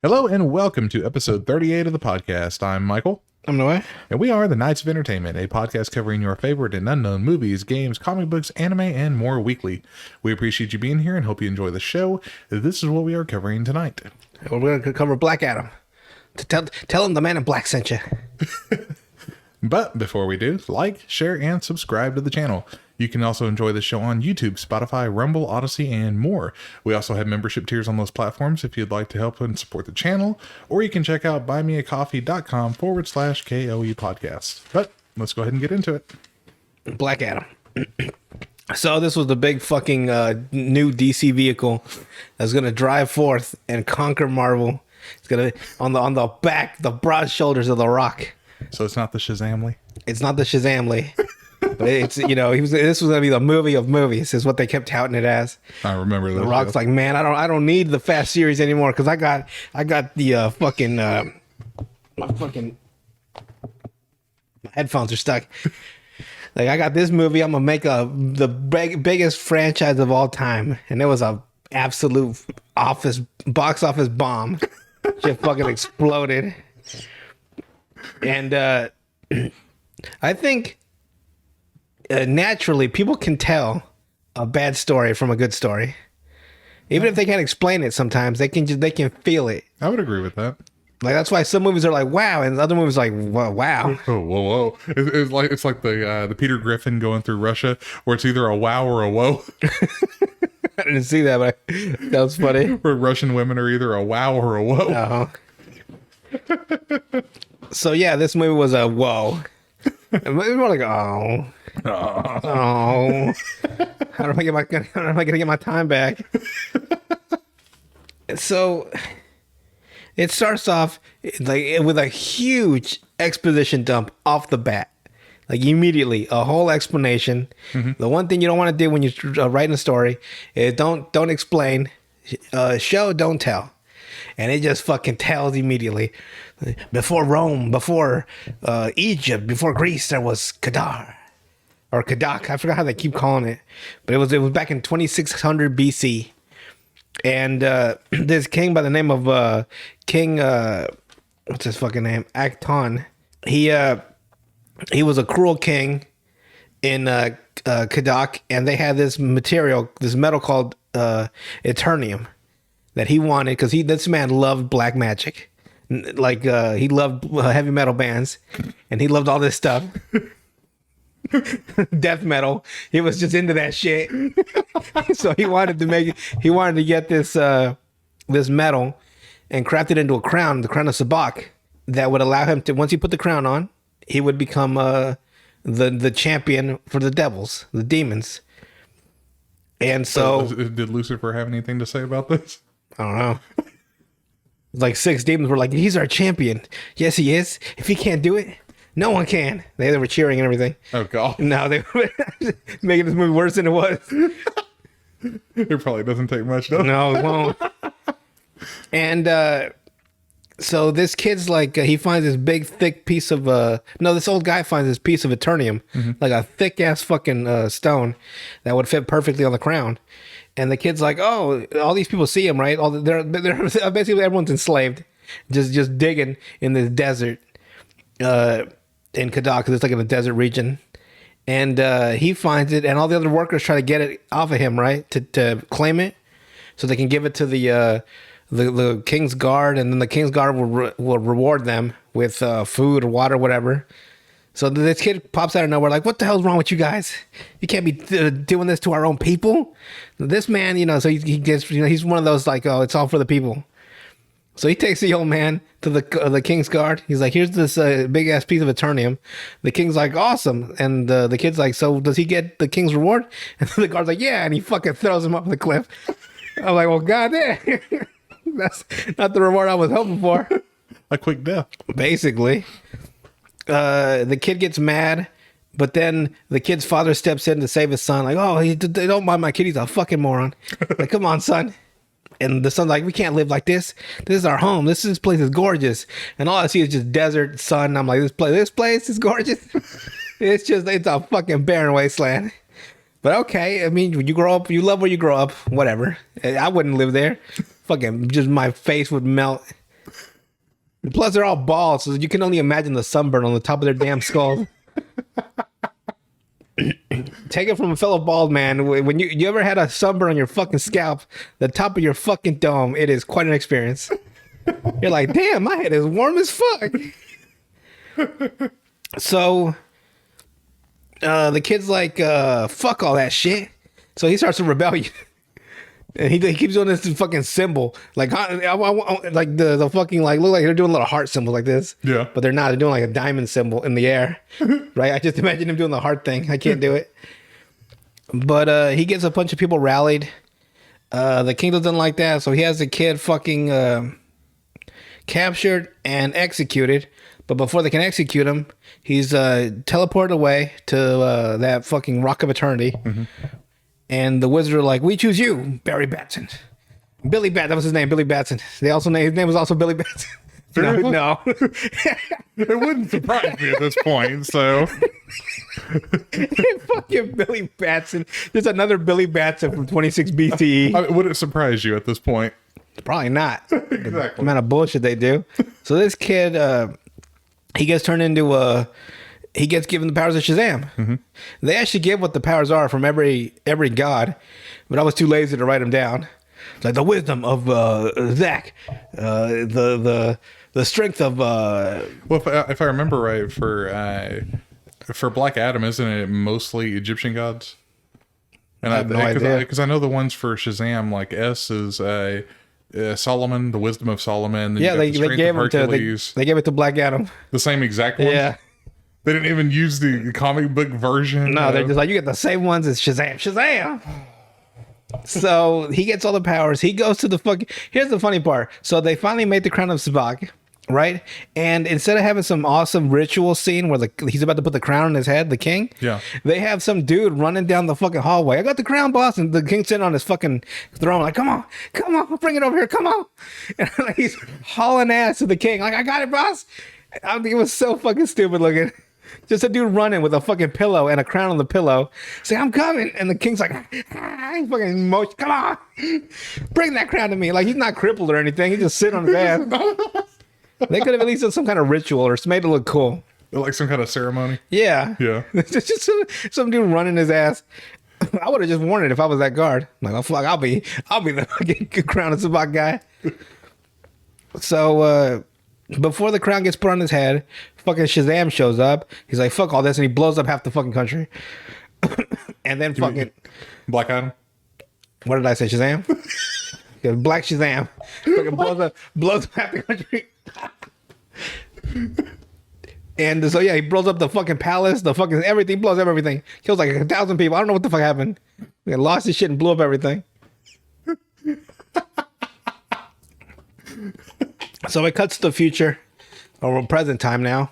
Hello and welcome to episode 38 of the podcast. I'm Michael. I'm Noah. And we are the Knights of Entertainment, a podcast covering your favorite and unknown movies, games, comic books, anime, and more weekly. We appreciate you being here and hope you enjoy the show. This is what we are covering tonight. We're going to cover Black Adam. Tell him the man in black sent you. But before we do, like, share, and subscribe to the channel. You can also enjoy the show on YouTube, Spotify, Rumble, Odyssey, and more. We also have membership tiers on those platforms if you'd like to help and support the channel, or you can check out buymeacoffee.com/KOE podcast. But let's go ahead and get into it. Black Adam. So this was the big fucking new DC vehicle that's going to drive forth and conquer Marvel. It's going to on the back, the broad shoulders of the Rock. So it's not the Shazamily? It's not the Shazamily. But it's, this was going to be the movie of movies is what they kept touting it as. I remember that. The Rock's like, man, I don't need the Fast series anymore because I got the my headphones are stuck. Like, I got this movie. I'm gonna make the biggest franchise of all time, and it was a absolute box office bomb. Shit fucking exploded, and I think naturally people can tell a bad story from a good story, even if they can't explain it. Sometimes they can feel it. I would agree with that. Like, that's why some movies are like wow, and other movies are like wow. Oh, whoa! It's like the Peter Griffin going through Russia, where it's either a wow or a whoa. I didn't see that, but that was funny. Where Russian women are either a wow or a whoa. So yeah, this movie was a whoa. It was more like oh. How am I gonna get my time back? So it starts off like with a huge exposition dump off the bat, like immediately a whole explanation. Mm-hmm. The one thing you don't want to do when you're writing a story is don't explain, show, don't tell, and it just fucking tells immediately. Before Rome, before Egypt, before Greece, there was Kadar. Or Kadak, I forgot how they keep calling it, but it was back in 2600 BC, and this king by the name of King what's his fucking name, Acton. He was a cruel king in Kadak, and they had this metal called Eternium that he wanted because this man loved black magic, like he loved heavy metal bands, and he loved all this stuff. Death metal. He was just into that shit. So he wanted to get this metal and craft it into a crown, the crown of Sabak, that would allow him to, once he put the crown on, he would become the champion for the devils, the demons. And so did Lucifer have anything to say about this? I don't know. Like 6 demons were like, he's our champion. Yes, he is. If he can't do it, no one can. They were cheering and everything. Oh, God. No, they were making this movie worse than it was. It probably doesn't take much, though. No, it won't. And so this kid's like, he finds this big, thick piece of... this old guy finds this piece of Eternium, like a thick-ass fucking stone that would fit perfectly on the crown. And the kid's like, oh, all these people see him, right? They're basically everyone's enslaved, just digging in this desert. In Kadak, because it's like in a desert region, and he finds it, and all the other workers try to get it off of him, right, to claim it, so they can give it to the king's guard, and then the king's guard will reward them with food or water, whatever. So this kid pops out of nowhere, like, "What the hell's wrong with you guys? You can't be doing this to our own people." This man, so he gets, he's one of those like, "Oh, it's all for the people." So he takes the old man to the king's guard. He's like, here's this big ass piece of Eternium. The king's like, awesome. And the kid's like, so does he get the king's reward? And the guard's like, yeah. And he fucking throws him off the cliff. I'm like, well, goddamn. That's not the reward I was hoping for. A quick death. Basically. The kid gets mad, but then the kid's father steps in to save his son. Like, oh, don't mind my kid. He's a fucking moron. Like, come on, son. And the son's like, we can't live like this. This is our home. This place is gorgeous. And all I see is just desert, sun. I'm like, this place is gorgeous. It's a fucking barren wasteland. But okay, I mean, when you grow up, you love where you grow up. Whatever. I wouldn't live there. Fucking, just my face would melt. Plus, they're all bald, so you can only imagine the sunburn on the top of their damn skulls. Take it from a fellow bald man. When you ever had a sunburn on your fucking scalp, the top of your fucking dome, it is quite an experience. You're like, damn, my head is warm as fuck. So, the kid's like, fuck all that shit. So he starts a rebellion. And he keeps doing this fucking symbol. Like, like the fucking, like, look like they're doing a little heart symbol like this. Yeah. But they're not. They're doing like a diamond symbol in the air. Right? I just imagine him doing the heart thing. I can't do it. But he gets a bunch of people rallied. The king doesn't like that. So he has the kid fucking captured and executed. But before they can execute him, he's teleported away to that fucking Rock of Eternity. Mm-hmm. And the wizards are like, we choose you, Barry Batson. Billy Batson, that was his name, Billy Batson. They also his name was also Billy Batson. No. It wouldn't surprise me at this point, so. Fucking Billy Batson. There's another Billy Batson from 26 BCE. I mean, would it surprise you at this point? Probably not. Exactly. The amount of bullshit they do. So this kid, he gets turned into he gets given the powers of Shazam. Mm-hmm. They actually give what the powers are from every god, but I was too lazy to write them down. It's like the wisdom of Zach, the strength of. Well, if I remember right, for Black Adam, isn't it mostly Egyptian gods? And I have no idea, because I know the ones for Shazam, like S is Solomon, the wisdom of Solomon. Yeah, they gave it to they gave it to Black Adam. The same exact ones. Yeah. They didn't even use the comic book version. No, they're just like, you get the same ones as Shazam. Shazam! So he gets all the powers. He goes to the fucking... Here's the funny part. So they finally made the crown of Sabak, right? And instead of having some awesome ritual scene where he's about to put the crown on his head, the king, yeah, they have some dude running down the fucking hallway. I got the crown, boss. And the king's sitting on his fucking throne like, come on, bring it over here, come on. And like, he's hauling ass to the king. Like, I got it, boss. I think it was so fucking stupid looking. Just a dude running with a fucking pillow and a crown on the pillow. Say, I'm coming. And the king's like, he's fucking motion. Come on. Bring that crown to me. Like, he's not crippled or anything. He's just sitting on his ass. They could have at least done some kind of ritual or made it look cool. Like some kind of ceremony. Yeah. Yeah. It's just some dude running his ass. I would have just worn it if I was that guard. I'm like, oh, fuck, I'll be the fucking crown of Sabak guy. So, before the crown gets put on his head, fucking Shazam shows up. He's like, fuck all this, and he blows up half the fucking country. And then fucking... Black Adam? What did I say, Shazam? Yeah, Black Shazam. Fucking blows up half the country. And so, yeah, he blows up the fucking palace, the fucking everything, blows up everything. Kills like 1,000 people. I don't know what the fuck happened. He lost his shit and blew up everything. So it cuts to the future, or present time now.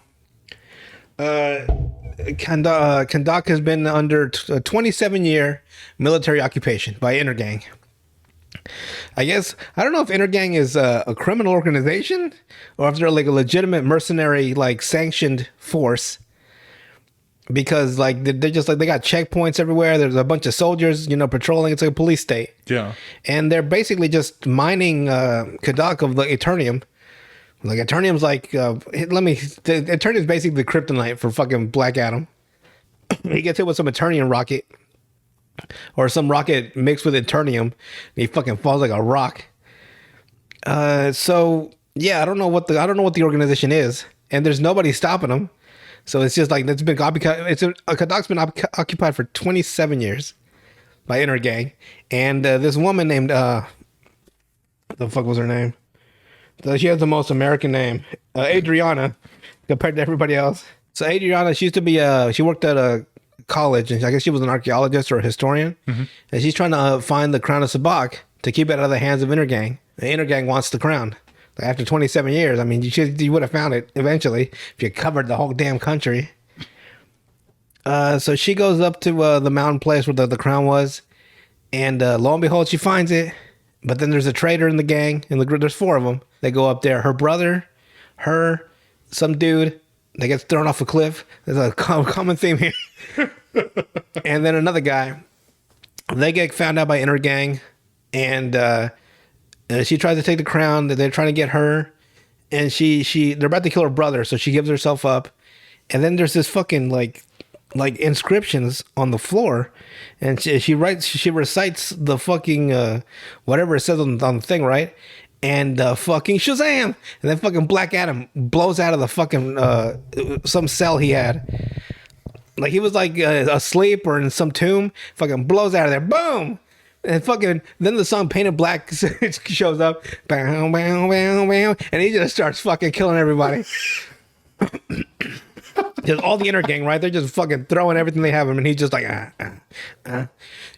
Kandak has been under a 27-year military occupation by Intergang. I guess, I don't know if Intergang is a criminal organization or if they're like a legitimate mercenary, like sanctioned force. Because like they're just like, they got checkpoints everywhere. There's a bunch of soldiers, patrolling. It's like a police state. Yeah. And they're basically just mining Kandak of the Eternium. Like Eternium's like, the Eternium's basically the kryptonite for fucking Black Adam. He gets hit with some Eternium rocket. Or some rocket mixed with Eternium, and he fucking falls like a rock. So yeah, I don't know what the organization is, and there's nobody stopping them. So it's just like Kandak's been occupied for 27 years by Intergang, and this woman named what the fuck was her name? She has the most American name, Adriana, compared to everybody else. So Adriana, she used to be she worked at a college, and I guess she was an archaeologist or a historian, mm-hmm. And she's trying to find the crown of Sabak to keep it out of the hands of Intergang. The Intergang wants the crown. After 27 years, I mean, you would have found it eventually if you covered the whole damn country. So she goes up to the mountain place where the crown was, and lo and behold, she finds it. But then there's a traitor in the gang, and there's 4 of them. They go up there. Her brother, her, some dude, that gets thrown off a cliff. There's a common theme here. And then another guy. They get found out by Intergang, and she tries to take the crown. They're trying to get her, and they're about to kill her brother, so she gives herself up, and then there's this fucking like inscriptions on the floor, and she recites the fucking whatever it says on the thing, right? And fucking Shazam, and then fucking Black Adam blows out of the fucking some cell he had, like he was like asleep or in some tomb, fucking blows out of there, boom. And fucking then the song Painted Black shows up, bow, bow, bow, bow, and he just starts fucking killing everybody. Just all the inner gang, right? They're just fucking throwing everything they have him, and he's just like,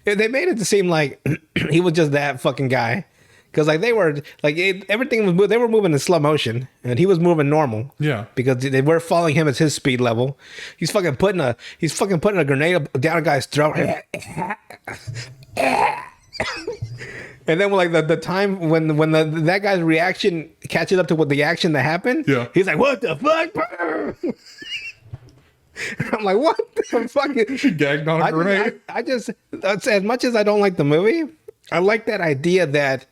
They made it to seem like he was just that fucking guy, because like they were like everything was they were moving in slow motion, and he was moving normal. Yeah, because they were following him at his speed level. He's fucking putting a grenade down a guy's throat. And then like the time when that guy's reaction catches up to what the action that happened, yeah, he's like, "What the fuck?" I'm like, "What the fuck?" She gagged on a grenade. I just as much as I don't like the movie, I like that idea that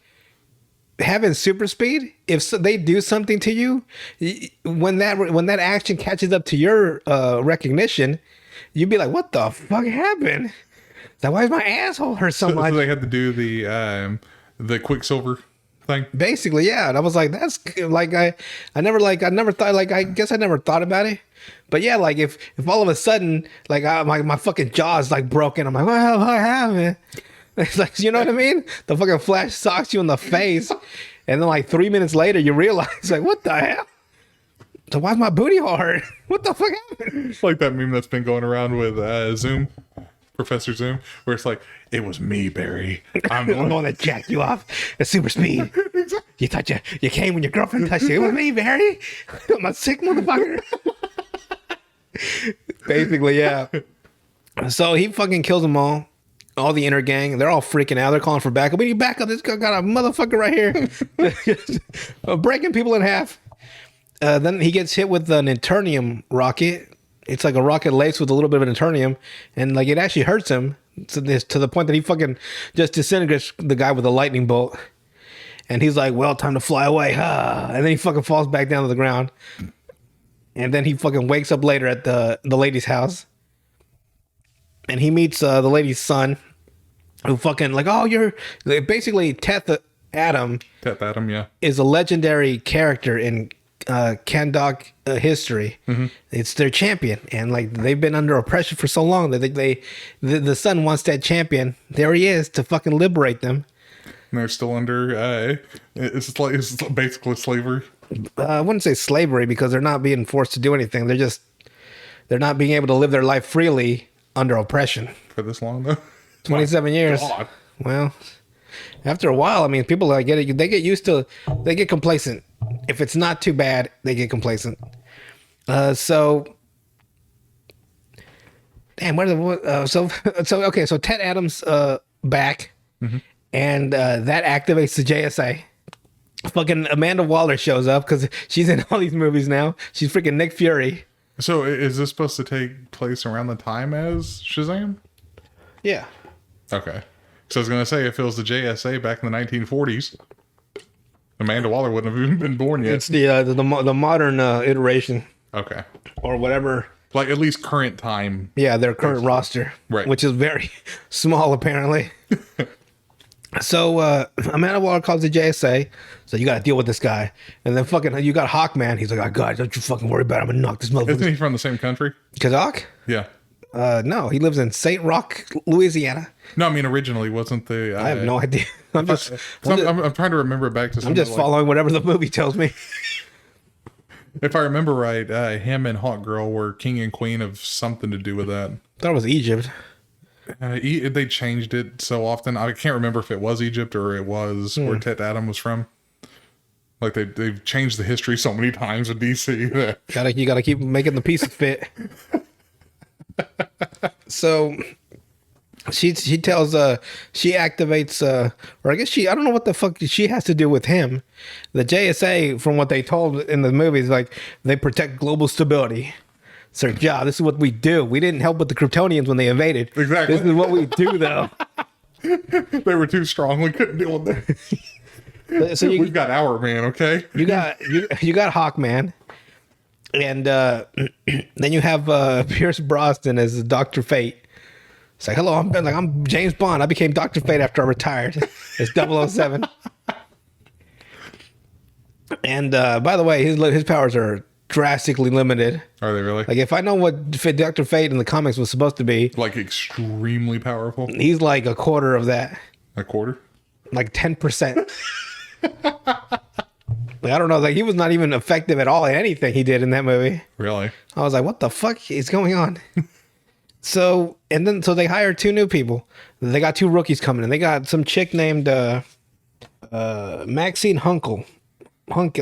having super speed, if they do something to you, when that action catches up to your recognition, you'd be like, "What the fuck happened? Like, why is my asshole hurt so much?" So they had to do the Quicksilver thing. Basically, yeah. And I was like, that's like I never thought, like, I guess I never thought about it. But yeah, like if all of a sudden like my fucking jaw is like broken, I'm like, what happened? It's like, you know what I mean? The fucking Flash socks you in the face, and then like 3 minutes later you realize like, what the hell? So why's my booty hard? What the fuck happened? It's like that meme that's been going around with Zoom, Professor Zoom, where it's like, it was me, Barry. I'm the one that jacked you off at super speed. You thought you came when your girlfriend touched you. It was me, Barry. I'm a sick motherfucker. Basically, yeah. So he fucking kills them all the inner gang. They're all freaking out. They're calling for backup. We need backup. This guy got a motherfucker right here. Breaking people in half. Then he gets hit with an Eternium rocket. It's like a rocket laced with a little bit of an Eternium, and like it actually hurts him to the point that he fucking just disintegrates the guy with a lightning bolt. And he's like, "Well, time to fly away." And then he fucking falls back down to the ground. And then he fucking wakes up later at the lady's house, and he meets the lady's son, who fucking like, "Oh, you're basically Teth Adam." Teth Adam, yeah, is a legendary character in Kandok history. Mm-hmm. It's their champion, and like they've been under oppression for so long that the son wants that champion. There he is to fucking liberate them. And they're still under it's basically slavery. I wouldn't say slavery, because they're not being forced to do anything. They're not being able to live their life freely under oppression for this long though. 27 years. God. Well, after a while, I mean, people like they get used to, they get complacent. If it's not too bad, they get complacent. So Ted Adams back, mm-hmm. and that activates the JSA. Fucking Amanda Waller shows up because she's in all these movies now. She's freaking Nick Fury. So is this supposed to take place around the time as Shazam? Yeah. Okay. So I was going to say, if it was the JSA back in the 1940s, Amanda Waller wouldn't have even been born yet. It's the modern iteration. Okay. Or whatever. Like at least current time. Yeah, their current roster. Right. Which is very small, apparently. So Amanda Waller calls the JSA. So you got to deal with this guy. And then fucking you got Hawkman. He's like, "Oh, God, don't you fucking worry about it. I'm going to knock this motherfucker." Isn't he from the same country? Kazakh? Yeah. No, he lives in St. Roch, Louisiana. No, I mean originally wasn't the. I have no idea. I'm trying to remember back to. I'm just following whatever the movie tells me. If I remember right, him and Hawk Girl were king and queen of something to do with that. I thought it was Egypt. They changed it so often. I can't remember if it was Egypt or it was where Ted Adam was from. Like they've changed the history so many times with DC. That you gotta keep making the pieces fit. So she tells she activates or I guess I don't know what the fuck she has to do with him. The JSA, from what they told in the movies, like they protect global stability. It's their job. This is what we do. We didn't help with the Kryptonians when they invaded. Exactly. This is what we do, though. They were too strong. We couldn't deal with them. So We've got our man, okay? you got Hawkman, and then you have Pierce Brosnan as Dr. Fate. It's like, hello, I'm James Bond. I became Dr. Fate after I retired. It's 007. And by the way, his powers are drastically limited. Are they really? Like, if I know what Dr. Fate in the comics was supposed to be, Like extremely powerful? he's like a quarter of that. A quarter? Like 10%. Like, I don't know. Like, he was not even effective at all in anything he did in that movie. Really? I was like, what the fuck is going on? So they hired 2 new people. They got 2 rookies coming in. They got some chick named Maxine Hunkel.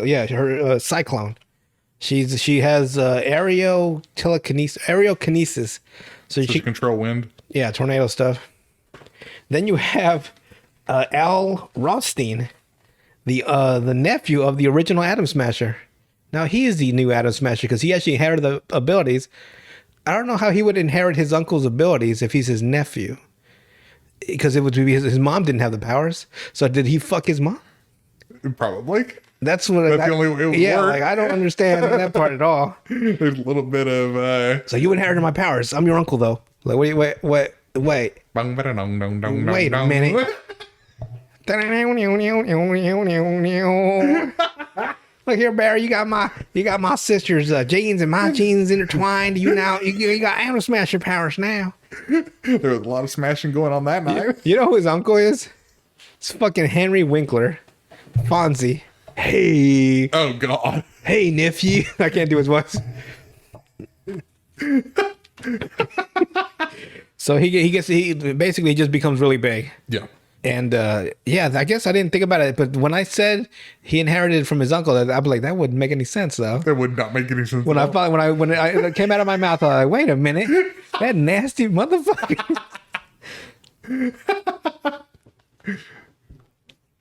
Yeah, her Cyclone. She has aerial kinesis. So She control wind? yeah, tornado stuff. Then you have Al Rothstein, the nephew of the original Atom Smasher. Now he is the new Atom Smasher because he actually inherited the abilities. I don't know how he would inherit his uncle's abilities if he's his nephew, because it would be his mom didn't have the powers. So did he fuck his mom? Probably. That's the only way it would work. Like, I don't understand that part at all. There's a little bit of So you inherited my powers. I'm your uncle though. Like, wait. Wait a minute. Look here, Barry. You got my sister's genes and my genes intertwined. You got Atom Smasher powers now. there was a lot of smashing going on that night. You know who his uncle is? It's fucking Henry Winkler, Fonzie. Hey. Oh God. Hey, nephew. I can't do his voice. So he basically just becomes really big. Yeah. And yeah, I guess I didn't think about it, but when I said he inherited it from his uncle, I'd be like, that wouldn't make any sense though. That would not make any sense. When it came out of my mouth, I was like, wait a minute, that nasty motherfucker.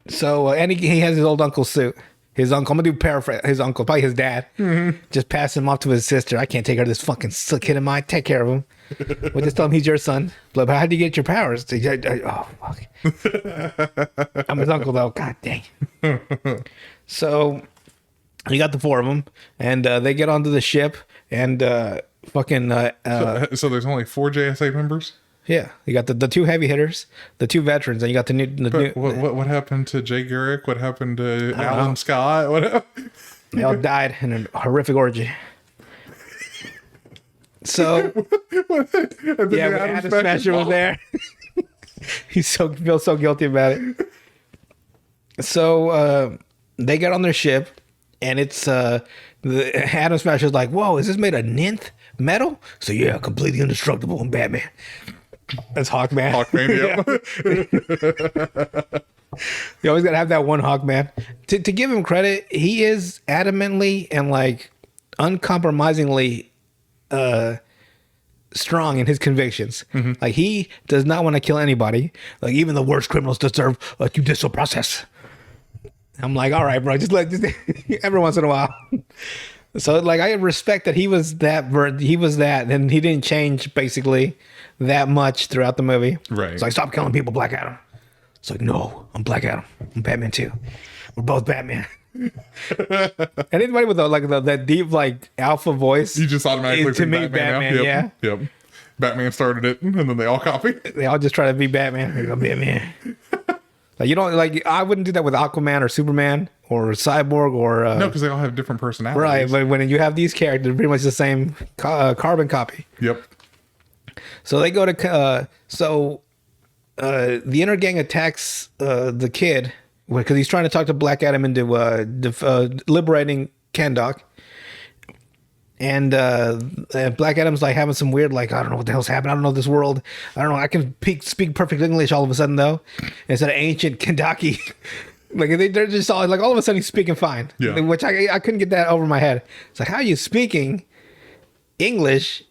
So and he has his old uncle's suit. His uncle, I'm gonna do paraphrase. His uncle, probably his dad, just pass him off to his sister. I can't take care of this fucking kid of mine. Take care of him. We'll just tell him he's your son. But how do you get your powers? Oh fuck! I'm his uncle though. God dang. So you got the 4 of them, and they get onto the ship, and fucking. So there's only 4 JSA members. Yeah, you got the 2 heavy hitters, the 2 veterans, and you got the new. What happened to Jay Garrick? What happened to Alan Scott? What? They all died in a horrific orgy. So yeah, when Atom Smasher was there, he feels so guilty about it. So they get on their ship, and it's the Atom Smasher's like, "Whoa, is this made of nth metal?" So yeah, completely indestructible in Batman. That's Hawkman. Hawkman, You always gotta have that one Hawkman. To give him credit, he is adamantly and like uncompromisingly strong in his convictions. Mm-hmm. Like, he does not want to kill anybody. Like, even the worst criminals deserve a judicial process. I'm like, all right, bro, just every once in a while. So like, I respect that he was that, and he didn't change basically that much throughout the movie. Right. It's like, stop killing people, Black Adam. It's like, no, I'm Black Adam. I'm Batman too. We're both Batman. And anybody with that deep like alpha voice, you just automatically to me Batman. Yep. Yeah. Yep. Batman started it, and then they all copied. They all just try to be Batman. They're gonna be Batman. Like, you don't like. I wouldn't do that with Aquaman or Superman or Cyborg or no, because they all have different personalities. Right, but when you have these characters, they're pretty much the same carbon copy. Yep. So they go to the inner gang attacks the kid because he's trying to talk to Black Adam into liberating Kahndaq. And Black Adam's like having some weird, like, I don't know what the hell's happening. I don't know this world. I don't know. I can speak perfect English all of a sudden, though. Instead of ancient Kahndaqi. Like, they're just all of a sudden he's speaking fine. Yeah. Which I couldn't get that over my head. It's like, how are you speaking English?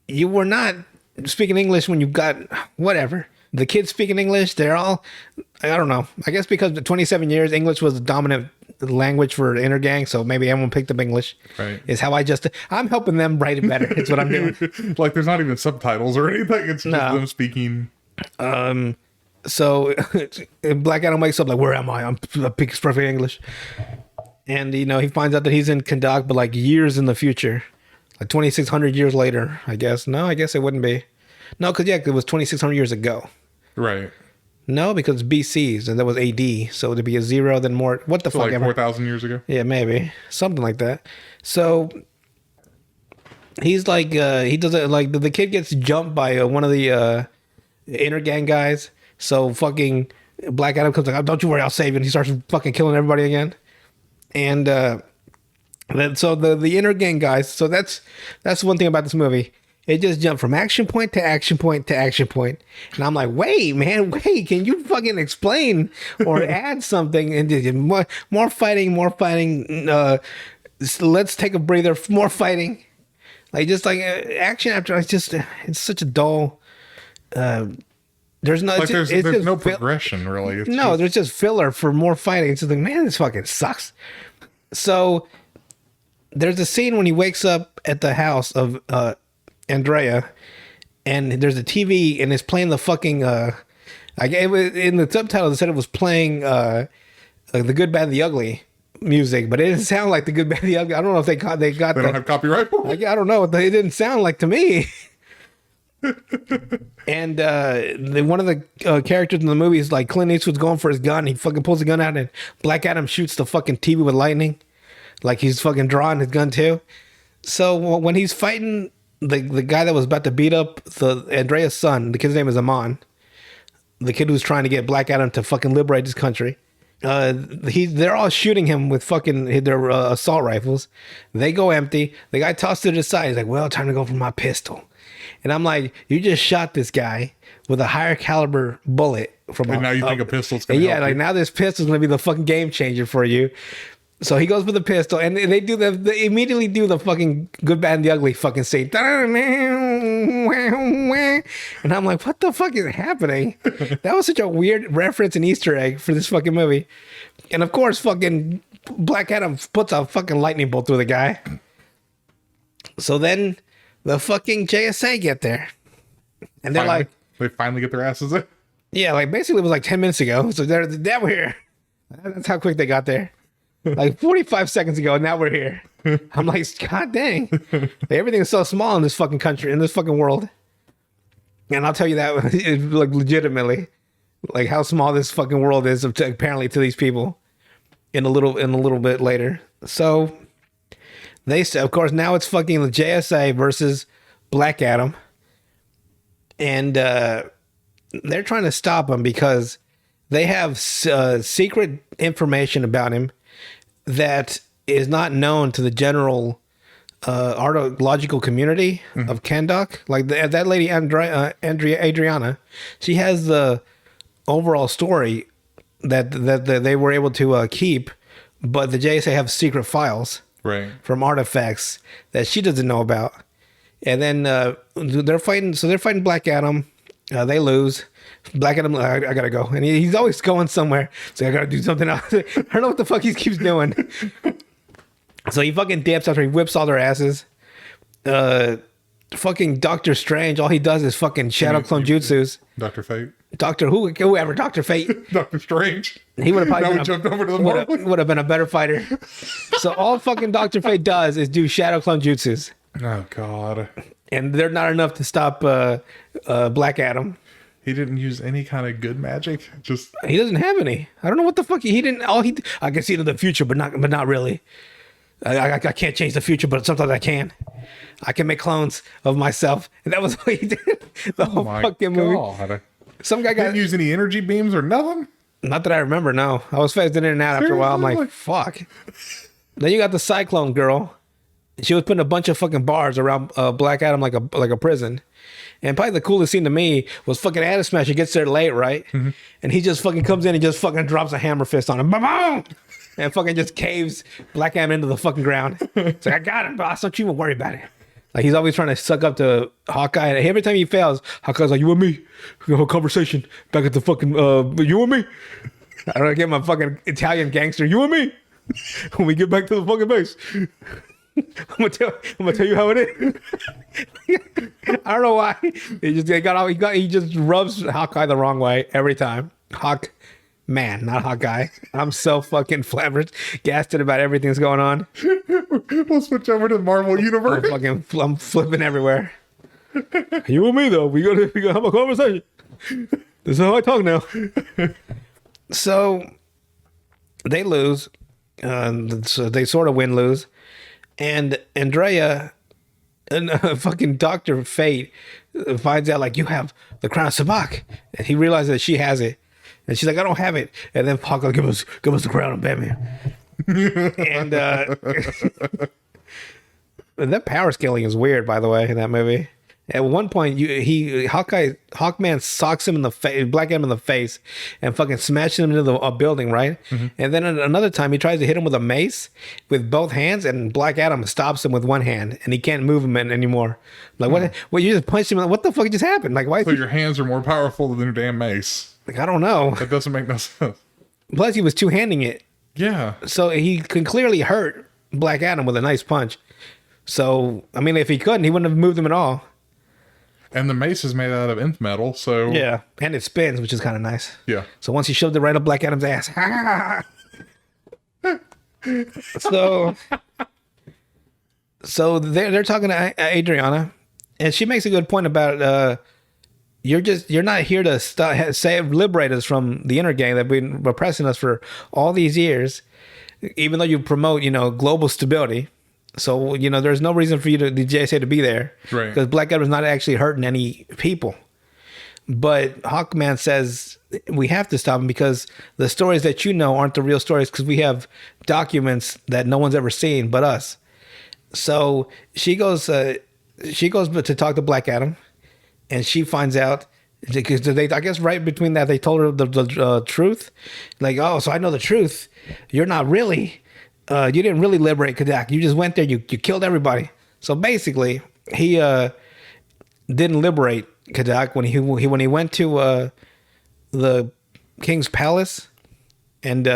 You were not speaking English when you got whatever. The kids speaking English, they're all, I don't know. I guess because the 27 years, English was the dominant language for inner gang, so maybe everyone picked up English. Right. Is how I'm helping them write it better. It's what I'm doing. Like, there's not even subtitles or anything. It's just them speaking. So Black Adam wakes up like, where am I? I'm speaks perfect English. And you know, he finds out that he's in Kandak, but like years in the future, like 2,600 years later, I guess. No, I guess it wouldn't be. No, because yeah, it was 2,600 years ago. Right. No, because BC's and that was AD, so it'd be a zero, then more. What the So fuck? like ever? 4,000 years ago. Yeah, maybe something like that. So he's like, he doesn't like the kid gets jumped by one of the inner gang guys. So fucking Black Adam comes like, oh, don't you worry, I'll save you. And he starts fucking killing everybody again. And then so the inner gang guys. So that's one thing about this movie. It just jumped from action point to action point to action point. And I'm like, wait, man, wait, can you fucking explain or add something? And more fighting, more fighting. Let's take a breather, more fighting. Like, just like action after, it's such a dull. There's no, Like there's just no progression really. It's no, just, there's just filler for more fighting. It's just like, man, this fucking sucks. So there's a scene when he wakes up at the house of Andrea, and there's a TV and it's playing the fucking I gave it in the subtitle. It said it was playing the Good, Bad, the Ugly music, but it didn't sound like the Good, Bad, the Ugly. I don't know if they got they don't have copyright for it. I don't know. It didn't sound like to me. And one of the characters in the movie is like Clint Eastwood's going for his gun. He fucking pulls the gun out and Black Adam shoots the fucking TV with lightning, like he's fucking drawing his gun too. So when he's fighting the guy that was about to beat up the Andrea's son, the kid's name is Amon, the kid who's trying to get Black Adam to fucking liberate his country. They're all shooting him with fucking their assault rifles. They go empty. The guy tosses it aside. He's like, well, time to go for my pistol. And I'm like, you just shot this guy with a higher caliber bullet from. And now you think a pistol's gonna yeah, help like you? now this pistol's gonna be the fucking game changer for you. So he goes for the pistol, and they immediately do the fucking Good, Bad, and the Ugly fucking scene. And I'm like, what the fuck is happening? That was such a weird reference and Easter egg for this fucking movie. And of course, fucking Black Adam puts a fucking lightning bolt through the guy. So then the fucking JSA get there. And they're like, they finally get their asses in. yeah, like basically it was like 10 minutes ago. So they're we're here. That's how quick they got there. Like 45 seconds ago, now we're here. I'm like, God dang. Everything's so small in this fucking country, in this fucking world. And I'll tell you that like legitimately, like how small this fucking world is apparently to these people in a little bit later. So they say, of course, now it's fucking the JSA versus Black Adam. And they're trying to stop him because they have secret information about him that is not known to the general archaeological community of Kandak. Like that lady Adriana, she has the overall story that they were able to keep, but the JSA have secret files from artifacts that she doesn't know about. And then they're fighting. So they're fighting Black Adam. They lose. Black Adam, I gotta go, and he's always going somewhere. So I gotta do something else. I don't know what the fuck he keeps doing. So he fucking dips after he whips all their asses. Fucking Doctor Strange, all he does is fucking shadow clone jutsus. Dr. Fate. Whoever, Doctor Fate. Doctor Strange. He would have probably Now we jumped over to the Marvel. would have been a better fighter. So all fucking Doctor Fate does is do shadow clone jutsus. Oh God. And they're not enough to stop Black Adam. He didn't use any kind of good magic. Just He doesn't have any. I don't know what the fuck he didn't. I can see into the future, but not really. I can't change the future, but sometimes I can. I can make clones of myself, and that was what he did the whole fucking movie. God. Some guy Didn't use any energy beams or nothing. not that I remember. No, I was phased in and out after a while. I'm like, fuck. Then you got the Cyclone girl. She was putting a bunch of fucking bars around Black Adam like a prison. And probably the coolest scene to me was fucking Adam Smasher gets there late, right? Mm-hmm. And he just fucking comes in and just fucking drops a hammer fist on him. Boom! And fucking just caves Black Adam into the fucking ground. It's like, I got him, boss. Don't you even worry about it. Like, he's always trying to suck up to Hawkeye. And every time he fails, Hawkeye's like, you and me? We have a conversation back at the fucking, you and me? I don't get my fucking Italian gangster. You and me? When we get back to the fucking base. I'm gonna tell you how it is. I don't know why. He just rubs Hawkeye the wrong way every time. Man, not Hawkeye. I'm so fucking flabbergasted about everything that's going on. We'll switch over to the Marvel universe. I'm flipping everywhere. You and me though, we gotta have a conversation. This is how I talk now. So they lose. So they sort of win-lose. And Andrea and fucking Dr. Fate finds out, like, you have the crown of Sabak. And he realizes that she has it. And she's like, I don't have it. And then Pac give us the crown of Batman. And that power scaling is weird, by the way, in that movie. At one point, Hawkman socks him in the face, Black Adam in the face, and fucking smashes him into a building, right? Mm-hmm. And then another time, he tries to hit him with a mace with both hands, and Black Adam stops him with one hand, and he can't move him anymore. Like, what? Well, you just punched him. What the fuck just happened? Like, why? So your hands are more powerful than your damn mace. Like, I don't know. That doesn't make no sense. Plus, he was two-handing it. Yeah. So he can clearly hurt Black Adam with a nice punch. So, I mean, if he couldn't, he wouldn't have moved him at all. And the mace is made out of nth metal, so... Yeah, and it spins, which is kind of nice. Yeah. So once he shoved it right up Black Adam's ass. So they're talking to Adriana, and she makes a good point about you're not here to liberate us from the inner gang that have been repressing us for all these years, even though you promote, global stability. So, there's no reason for the JSA to be there. Right. Because Black Adam's not actually hurting any people. But Hawkman says we have to stop him because the stories that aren't the real stories because we have documents that no one's ever seen but us. So she goes to talk to Black Adam, and she finds out because I guess right between that they told her the truth, like, oh, so I know the truth. You're not really. You didn't really liberate Kadak. You just went there. You killed everybody. So basically, he didn't liberate Kadak when he went to the king's palace, and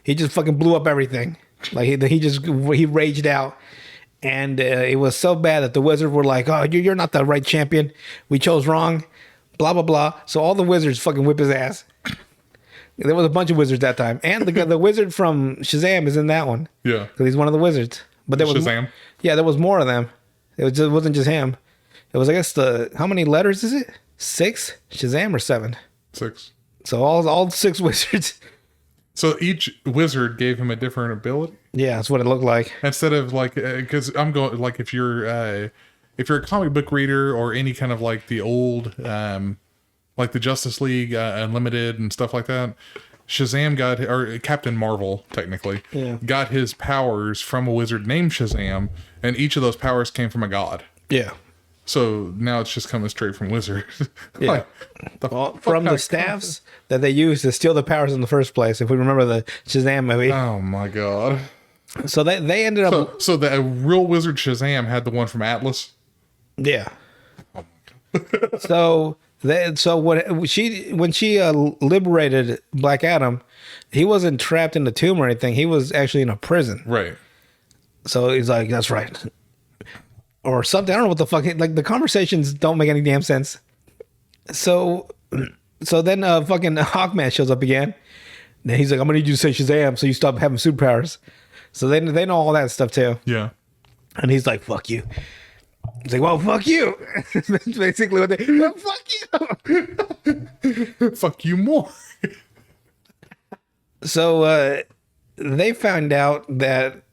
he just fucking blew up everything. Like he raged out, and it was so bad that the wizards were like, "Oh, you're not the right champion. We chose wrong." Blah blah blah. So all the wizards fucking whip his ass. There was a bunch of wizards that time, and the wizard from Shazam is in that one. Yeah, because he's one of the wizards. But there was Shazam. There was more of them. It wasn't just him. It was, I guess, how many letters is it? 6? Shazam or 7? 6. So all 6 wizards. So each wizard gave him a different ability. Yeah, that's what it looked like. Instead of like, because I'm going like if you're a comic book reader or any kind of like the old. Like the Justice League Unlimited and stuff like that, Shazam or Captain Marvel, technically, got his powers from a wizard named Shazam, and each of those powers came from a god. Yeah. So now it's just coming straight from wizards. Yeah. From the staffs that they used to steal the powers in the first place, if we remember the Shazam movie. Oh my god. So they ended up... So the real wizard Shazam had the one from Atlas? Yeah. Oh my god. When she liberated Black Adam, he wasn't trapped in the tomb or anything. He was actually in a prison. Right. So he's like, that's right. Or something. I don't know what the fuck. Like, the conversations don't make any damn sense. So then fucking Hawkman shows up again. And he's like, I'm going to need you to say Shazam so you stop having superpowers. So they know all that stuff too. Yeah. And he's like, fuck you. He's like, well, fuck you. That's basically what they... Well, fuck you. Fuck you more. So they found out that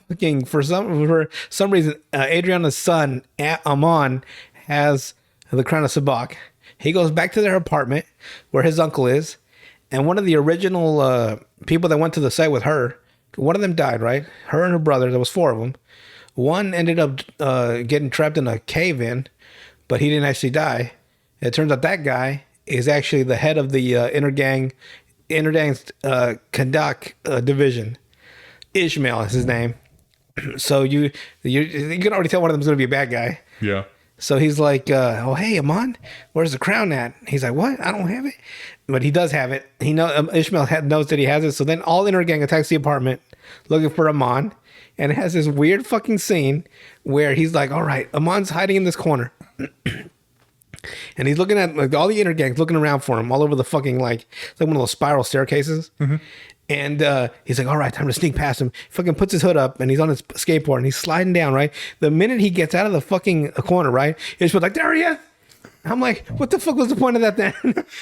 fucking for some reason, Adriana's son, Amon, has the crown of Sabak. He goes back to their apartment where his uncle is. And one of the original people that went to the site with her, one of them died, right? Her and her brother, there was 4 of them. One ended up getting trapped in a cave-in, but he didn't actually die. It turns out that guy is actually the head of the Intergang's Kandak division. Ishmael is his name. So you can already tell one of them is going to be a bad guy. Yeah. So he's like, oh, hey, Amon, where's the crown at? He's like, what? I don't have it. But he does have it. Ishmael knows that he has it. So then all Intergang attacks the apartment looking for Amon. And it has this weird fucking scene where he's like, all right, Amon's hiding in this corner. And he's looking at like all the intergangs looking around for him all over the fucking like it's like one of those spiral staircases. And he's like, all right, time to sneak past him. He fucking puts his hood up and he's on his skateboard and he's sliding down, right? The minute he gets out of the fucking corner, right? He's like, there he is. I'm like, what the fuck was the point of that then?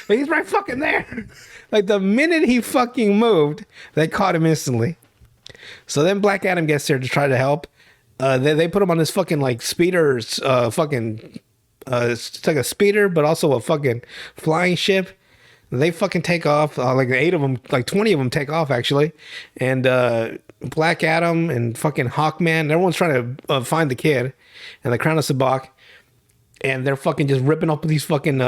He's right fucking there. Like the minute he fucking moved, they caught him instantly. So then Black Adam gets there to try to help. They put him on this fucking like speeders, it's like a speeder, but also a fucking flying ship. They fucking take off. Like 8 of them, like 20 of them take off actually. And Black Adam and fucking Hawkman, everyone's trying to find the kid and the Crown of Sabak. And they're fucking just ripping up these fucking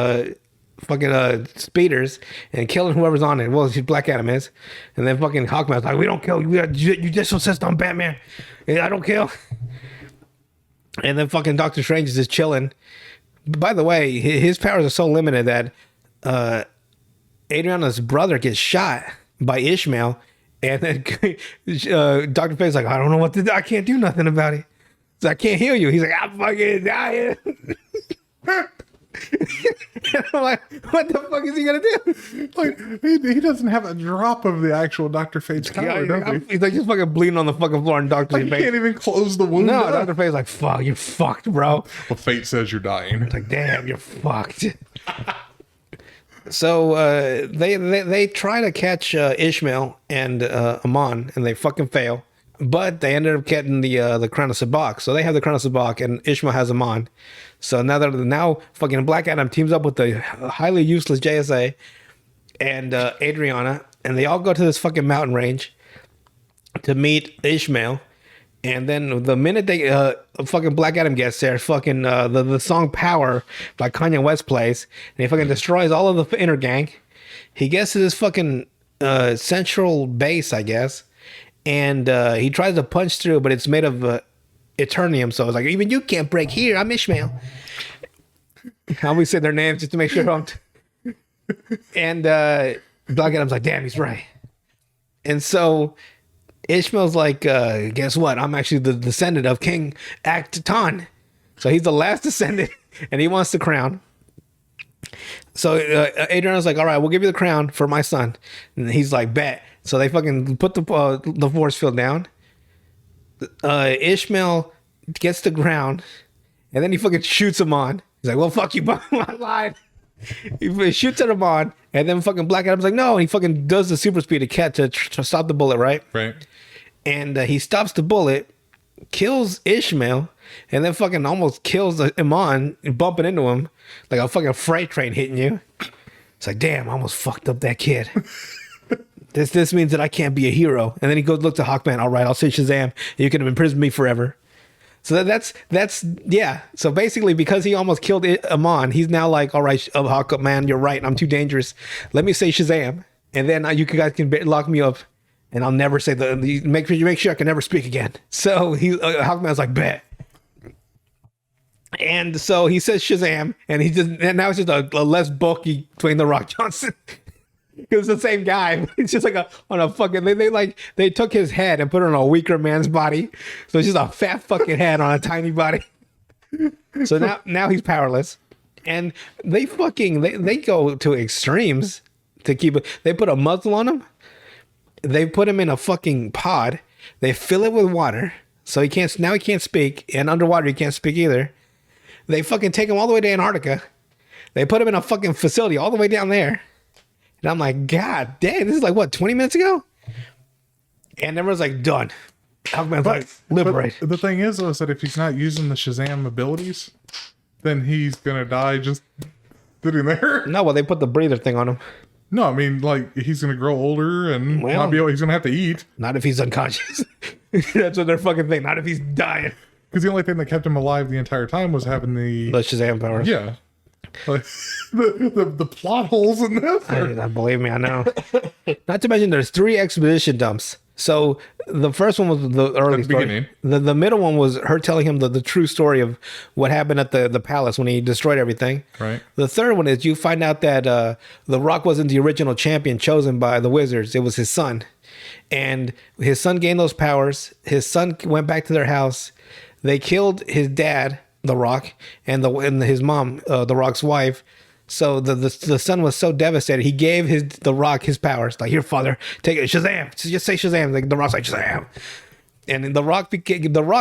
speeders and killing whoever's on it. Well, Black Adam is. And then fucking Hawkman's like, we don't kill. You just insist on Batman. I don't kill. And then fucking Doctor Strange is just chilling. By the way, his powers are so limited that Adriana's brother gets shot by Ishmael. And then Dr. Fate's like, I don't know what to do. I can't do nothing about it. So I can't heal you. He's like, I'm fucking dying. And I'm like, what the fuck is he gonna do? Like he doesn't have a drop of the actual Dr. Fate's power, does he? He's like just fucking bleeding on the fucking floor and Doctor He Fate. can't even close the wound. No, up. Dr. Fate's like, fuck, you're fucked, bro. Well, Fate says you're dying. It's like, damn, you're fucked. So they try to catch Ishmael and Amon, and they fucking fail. But they ended up getting the Crown of Sabak. So they have the Crown of Sabak, and Ishmael has Amon. So now fucking Black Adam teams up with the highly useless JSA and Adriana, and they all go to this fucking mountain range to meet Ishmael. And then the minute they fucking Black Adam gets there, fucking the song "Power" by Kanye West plays, and he fucking destroys all of the inner gang. He gets to this fucking central base, I guess, and he tries to punch through, but it's made of Eternium, so it's like, even you can't break here. I'm Ishmael. I always say their names just to make sure I'm. And Black Adam's like, damn, he's right. And so Ishmael's like, guess what? I'm actually the descendant of King Acton. So he's the last descendant, and he wants the crown. So Adriana's like, all right, we'll give you the crown for my son. And he's like, bet. So they fucking put the force field down. Ishmael gets the crown, and then he fucking shoots him on. He's like, well, fuck you, but I lied. He shoots at him on, and then fucking Black Adam's like, no. And he fucking does the super speed to stop the bullet, right? Right. And he stops the bullet, kills Ishmael, and then fucking almost kills Iman, bumping into him like a fucking freight train hitting you. It's like, damn, I almost fucked up that kid. This means that I can't be a hero. And then he goes look to Hawkman. All right, I'll say Shazam. You can have imprisoned me forever. So that's yeah. So basically, because he almost killed Amon, he's now like, all right, Hawkman, you're right. I'm too dangerous. Let me say Shazam, and then you guys can lock me up, and I'll never say make sure I can never speak again. So Hawkman's like, bet. And so he says Shazam, and now it's just a less bulky Dwayne The Rock Johnson. Because it's the same guy. It's just like on a fucking. They took his head and put it on a weaker man's body. So it's just a fat fucking head on a tiny body. So now he's powerless, and they go to extremes to keep it. They put a muzzle on him. They put him in a fucking pod. They fill it with water, so he can't speak, and underwater he can't speak either. They fucking take him all the way to Antarctica. They put him in a fucking facility all the way down there. And I'm like, God damn, this is like, what, 20 minutes ago? And everyone's like, done. Hawkman's like, liberate. But the thing is, though, is that if he's not using the Shazam abilities, then he's going to die just sitting there. No, well, they put the breather thing on him. No, I mean, like, he's going to grow older and not be able, he's going to have to eat. Not if he's unconscious. That's what they're fucking thinking. Not if he's dying. Because the only thing that kept him alive the entire time was having the Shazam powers. Yeah. Like, the plot holes in this. Believe me, I know. Not to mention, there's 3 exposition dumps. So the first one was the early story. The middle one was her telling him the true story of what happened at the palace when he destroyed everything. Right. The third one is you find out that The Rock wasn't the original champion chosen by the Wizards. It was his son. and his son gained those powers. His son went back to their house. They killed his dad, The Rock, and his mom, The Rock's wife. So the son was so devastated. He gave The Rock his powers. Like, here, father, take it, Shazam. Just say Shazam. Like, The Rock's like Shazam, and then The Rock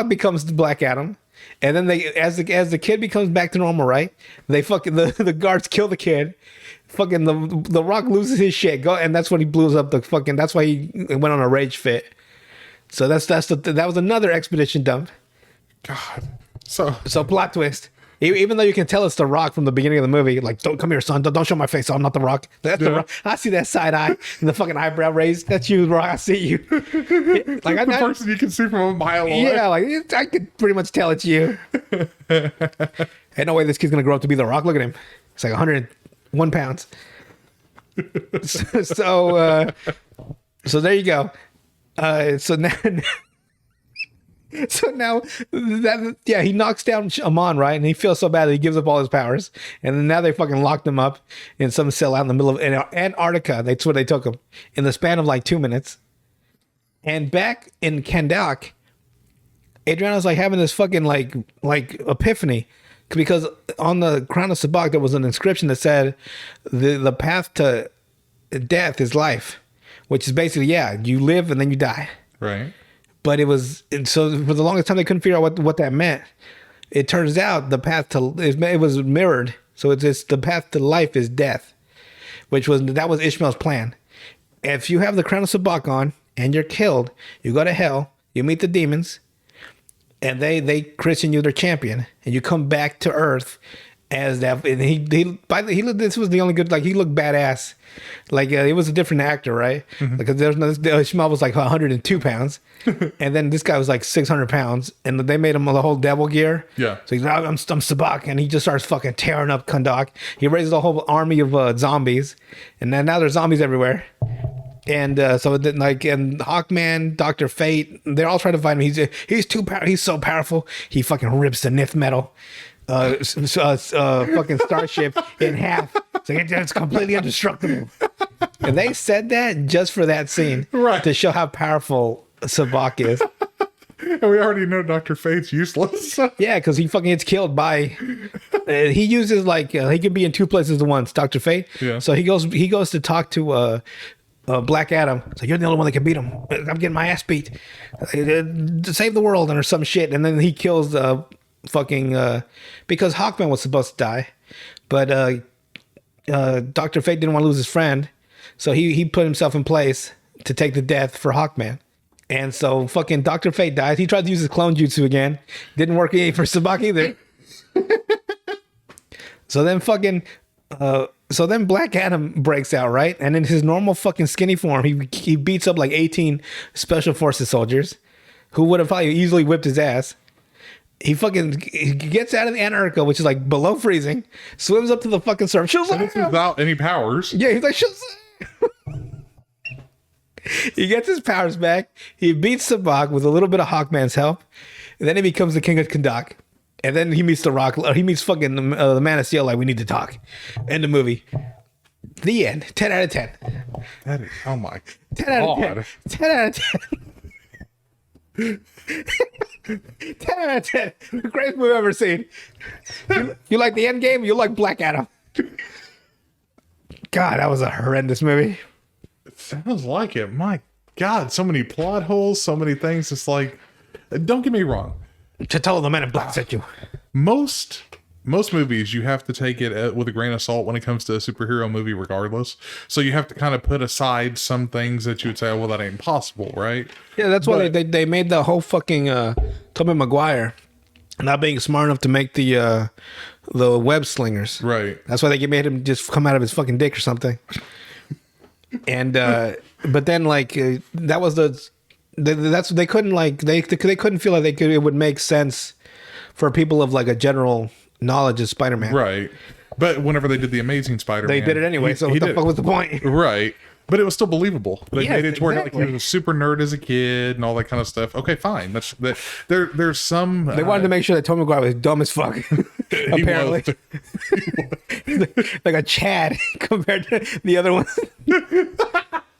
becomes Black Adam. And then as the kid becomes back to normal, right? They fucking the guards kill the kid. Fucking the Rock loses his shit. And that's when he blows up the fucking. That's why he went on a rage fit. So that was another expedition dump. God. So plot twist. Even though you can tell it's The Rock from the beginning of the movie, like, don't come here, son. Don't show my face. I'm not The Rock. That's The Rock. I see that side eye and the fucking eyebrow raised. That's you, Rock. I see you. Like, the person you can see from a mile away. Yeah, like, I could pretty much tell it's you. Ain't no way this kid's gonna grow up to be The Rock. Look at him. It's like 101 pounds. So there you go. So now he knocks down Amon, right? And he feels so bad that he gives up all his powers. And then now they fucking locked him up in some cell out in the middle of Antarctica. That's where they took him in the span of like 2 minutes. And back in Kandak, Adriana's like having this fucking like epiphany, because on the crown of Sabak there was an inscription that said the path to death is life, which is basically, you live and then you die. Right. But it was, so for the longest time they couldn't figure out what that meant. It turns out the path to it was mirrored. So it's the path to life is death, that was Ishmael's plan. If you have the crown of Sabak on and you're killed, you go to hell, you meet the demons, and they christen you their champion, and you come back to Earth as that. And this was the only good, like, he looked badass. Like, he was a different actor, right? Mm-hmm. Because Ishmael was like 102 pounds, and then this guy was like 600 pounds, and they made him the whole devil gear. Yeah. So he's like, I'm Sabak, and he just starts fucking tearing up Kandak. He raises a whole army of zombies, and now there's zombies everywhere. And so then, like, and Hawkman, Dr. Fate, they're all trying to find him. He's too powerful. He's so powerful. He fucking rips the Nith metal. Fucking starship in half. So it's completely indestructible. And they said that just for that scene, right, to show how powerful Sabak is. And we already know Dr. Fate's useless. Yeah, because he fucking gets killed by. He uses like he can be in two places at once. Dr. Fate. Yeah. So he goes to talk to Black Adam. So you're the only one that can beat him. I'm getting my ass beat. To save the world or some shit. And then he kills because Hawkman was supposed to die, but Dr. Fate didn't want to lose his friend, so he put himself in place to take the death for Hawkman. And so fucking Dr. Fate died. He tried to use his clone jutsu again. Didn't work for Sabak either. So then Black Adam breaks out, right? And in his normal fucking skinny form, he beats up like 18 special forces soldiers who would have probably easily whipped his ass. He gets out of the Antarctica, which is like below freezing, swims up to the fucking surface. This is without any powers. Yeah, he's like, he gets his powers back. He beats Sabak with a little bit of Hawkman's help. And then he becomes the king of Kandak. And then he meets The Rock. He meets fucking the Man of Steel, like, we need to talk. End the movie. The end. 10 out of 10. That is, oh my 10 out of 10. 10 out of 10. 10 out of 10. The greatest movie I've ever seen. You like the end game? You like Black Adam? God, that was a horrendous movie. It sounds like it. My God, so many plot holes, so many things. It's like, don't get me wrong. To tell the Men in Black at you. Most movies, you have to take it with a grain of salt when it comes to a superhero movie, regardless. So you have to kind of put aside some things that you would say, oh, well, that ain't possible, right? Yeah, that's why they made the whole fucking Tobey Maguire not being smart enough to make the web slingers. Right. That's why they made him just come out of his fucking dick or something. And but then that was they couldn't they couldn't feel like it would make sense for people of like a general knowledge of Spider-Man. Right. But whenever they did the Amazing Spider-Man, they did it anyway. So what the fuck was the point? Right. But it was still believable. They made it to where exactly. like he was a super nerd as a kid and all that kind of stuff. Okay, fine. There's some. They wanted to make sure that Tobey Maguire was dumb as fuck. Apparently, like a Chad compared to the other ones.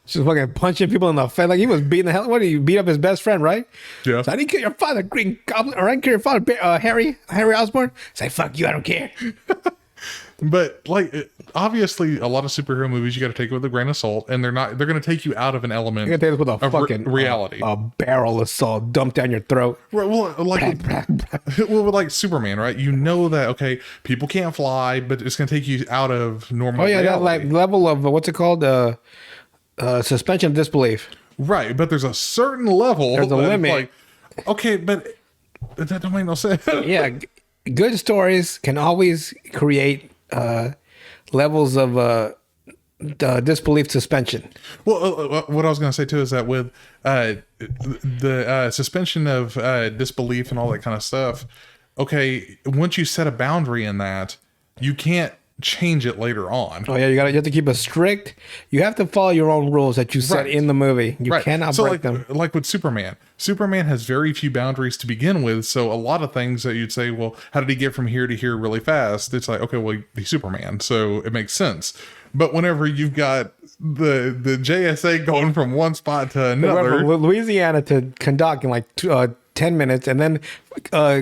Just fucking punching people in the face. Like he was beating the hell. What did he beat up his best friend, right? Yeah. So I didn't kill your father, Green Goblin. Or I didn't kill your father, Harry Osborn. Say fuck you. I don't care. But like, obviously, a lot of superhero movies you got to take it with a grain of salt, and they're going to take you out of an element. You're gonna take this with a of fucking reality. a barrel of salt dumped down your throat. Right, well, like Superman, right? You know that okay, people can't fly, but it's going to take you out of normal. Oh yeah, that reality. like level of what's it called? Suspension of disbelief. Right, but there's a certain level. There's a limit. Like, okay, but that don't make no sense. Yeah, good stories can always create levels of disbelief suspension. Well, what I was going to say too is that with the suspension of disbelief and all that kind of stuff, okay, once you set a boundary in that, you can't change it later on. Oh yeah, you have to keep a strict. You have to follow your own rules that you set in the movie. You cannot break them. Like with Superman has very few boundaries to begin with. So a lot of things that you'd say, well, how did he get from here to here really fast? It's like, okay, well, he's Superman, so it makes sense. But whenever you've got the JSA going from one spot to another, from Louisiana to Kandak in like 10 minutes, and then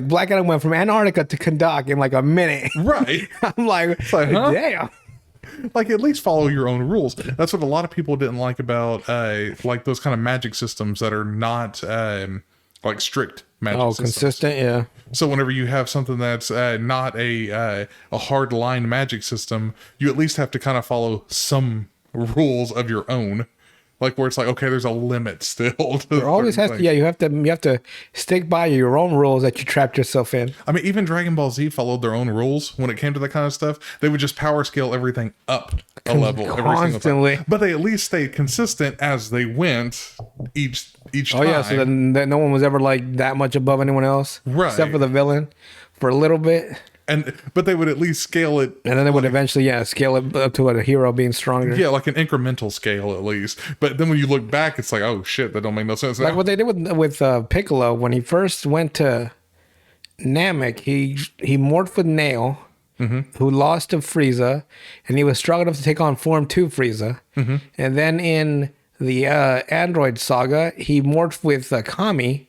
Black Adam went from Antarctica to Kandak in like a minute. right? I'm like huh? damn. Like, at least follow your own rules. That's what a lot of people didn't like about like those kind of magic systems that are not like strict magic systems. Consistent, yeah. So whenever you have something that's not a hard line magic system, you at least have to kind of follow some rules of your own. Like where it's like, okay, there's a limit still. There always has to, yeah. You have to stick by your own rules that you trapped yourself in. I mean, even Dragon Ball Z followed their own rules when it came to that kind of stuff. They would just power scale everything up a level every single time. But they at least stayed consistent as they went each time. Oh yeah, so that no one was ever like that much above anyone else, right? Except for the villain, for a little bit. But they would at least scale it, and then they would eventually, scale it up to a hero being stronger. Yeah, like an incremental scale at least. But then when you look back, it's like, oh shit, that don't make no sense. Like what they did with Piccolo when he first went to Namek, he morphed with Nail, who lost to Frieza, and he was strong enough to take on Form 2 Frieza. And then in the Android saga, he morphed with Kami,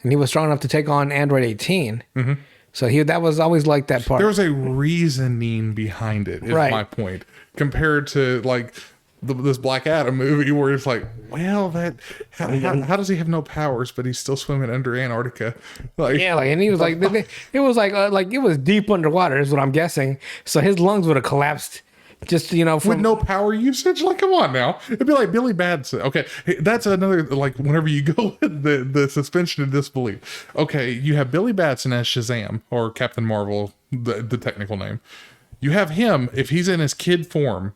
and he was strong enough to take on Android 18. So that was always like that part. There was a reasoning behind it, is my point. Compared to like this Black Adam movie where it's like, well, how does he have no powers, but he's still swimming under Antarctica? Like, yeah, like, and he was like, it was like it was deep underwater, is what I'm guessing. So his lungs would have collapsed. Just, with no power usage, like, come on now. It'd be like Billy Batson. Okay, that's another, like, whenever you go with the suspension of disbelief. Okay, you have Billy Batson as Shazam, or Captain Marvel, the technical name. You have him, if he's in his kid form,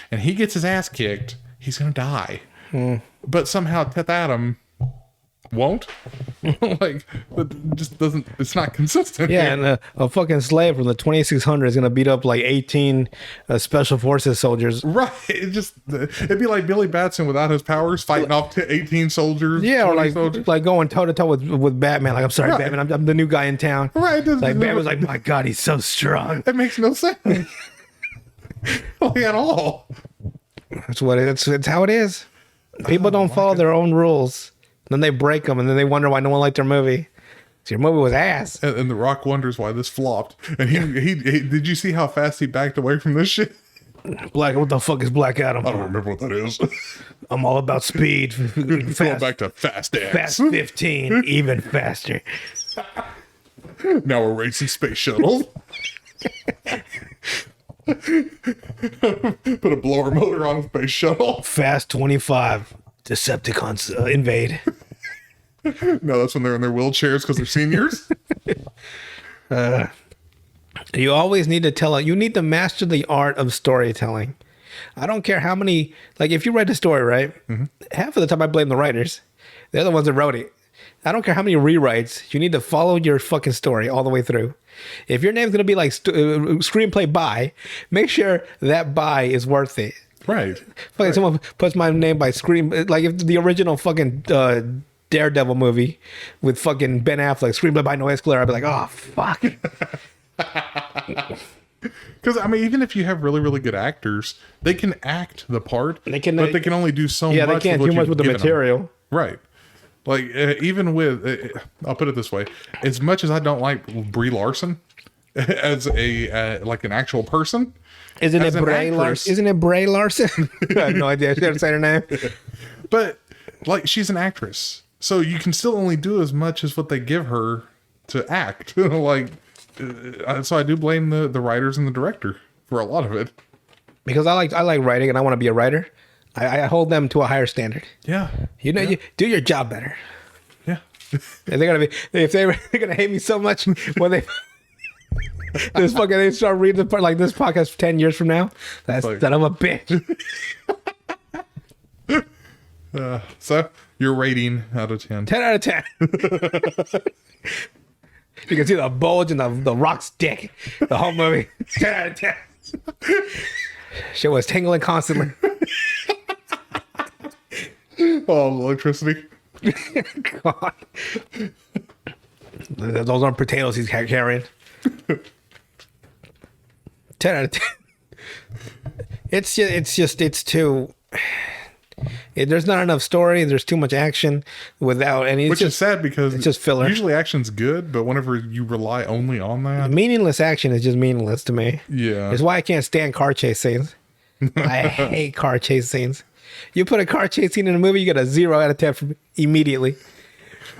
and he gets his ass kicked, he's gonna die. But somehow Teth Adam won't. Like, it just doesn't, it's not consistent. Yeah, and a fucking slave from the 2600 is gonna beat up like 18 special forces soldiers. Right. It'd be like Billy Batson without his powers fighting off to 18 soldiers. Yeah, or like going toe to toe with Batman. Like, I'm sorry, Batman, I'm the new guy in town. Right. Like Batman's like, my God, he's so strong. It makes no sense. Like, at all. It's how it is. People don't follow their own rules. Then they break them, and then they wonder why no one liked their movie. So your movie was ass. And The Rock wonders why this flopped. And he did you see how fast he backed away from this shit? What the fuck is Black Adam? I don't remember what that is. I'm all about speed. Going back to Fast X. Fast 15, even faster. Now we're racing space shuttles. Put a blower motor on a space shuttle. Fast 25. Decepticons invade. No, that's when they're in their wheelchairs because they're seniors. You always need to you need to master the art of storytelling. I don't care how many, like if you write a story, right? Half of the time I blame the writers. They're the ones that wrote it. I don't care how many rewrites. You need to follow your fucking story all the way through. If your name's going to be like screenplay by, make sure that by is worth it. Right. Fucking someone puts my name by like if the original fucking Daredevil movie with fucking Ben Affleck, screenplay by Noah Escalera, I'd be like, oh fuck. Because I mean, even if you have really, really good actors, they can act the part, but they can only do so much. Yeah, they can't do much with the material. Them. Right. Like even with, I'll put it this way: as much as I don't like Brie Larson as a like an actual person, isn't it Brie Larson? Isn't it Brie Larson? I have no idea. I should have said her name. But like, she's an actress, so you can still only do as much as what they give her to act. Like, so I do blame the writers and the director for a lot of it. Because I like writing and I want to be a writer. I hold them to a higher standard. Yeah. You know, you do your job better. Yeah. And they're gonna hate me so much when they they start reading the part like this podcast 10 years from now. That's like, that I'm a bitch. So your rating out of 10? 10 out of 10. You can see the bulge in the Rock's dick. The whole movie. 10 out of 10. Shit was tingling constantly. Oh, electricity. God. Those aren't potatoes he's carrying. 10 out of 10. It's too... there's not enough story. There's too much action without any... Which is sad because... It's just filler. Usually action's good, but whenever you rely only on that... Meaningless action is just meaningless to me. Yeah. It's why I can't stand car chase scenes. I hate car chase scenes. You put a car chase scene in a movie, you get a 0 out of 10 from immediately.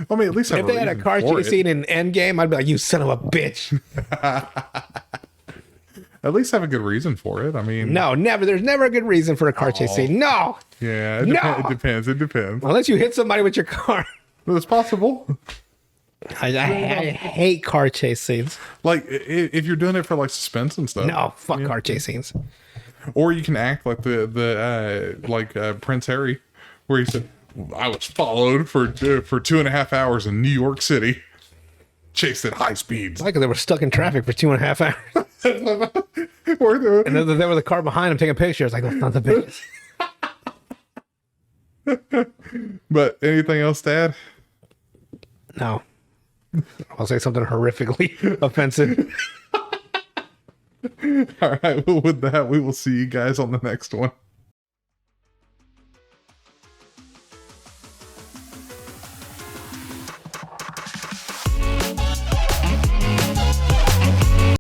I mean, at least if they had a car chase scene in Endgame, I'd be like, you son of a bitch. At least have a good reason for it. I mean... No, never. There's never a good reason for a car chase scene. No. Yeah, it depends. It depends. Unless you hit somebody with your car. Well, it's possible. I hate car chase scenes. Like, if you're doing it for, like, suspense and stuff. No, fuck car chase scenes. Or you can act like Prince Harry, where he said, I was followed for 2.5 hours in New York City, chased at high speeds. Like they were stuck in traffic for 2.5 hours. And then there was a car behind him taking pictures. Like, that's not the bitches. But anything else, Dad? No. I'll say something horrifically offensive. All right. Well, with that, we will see you guys on the next one.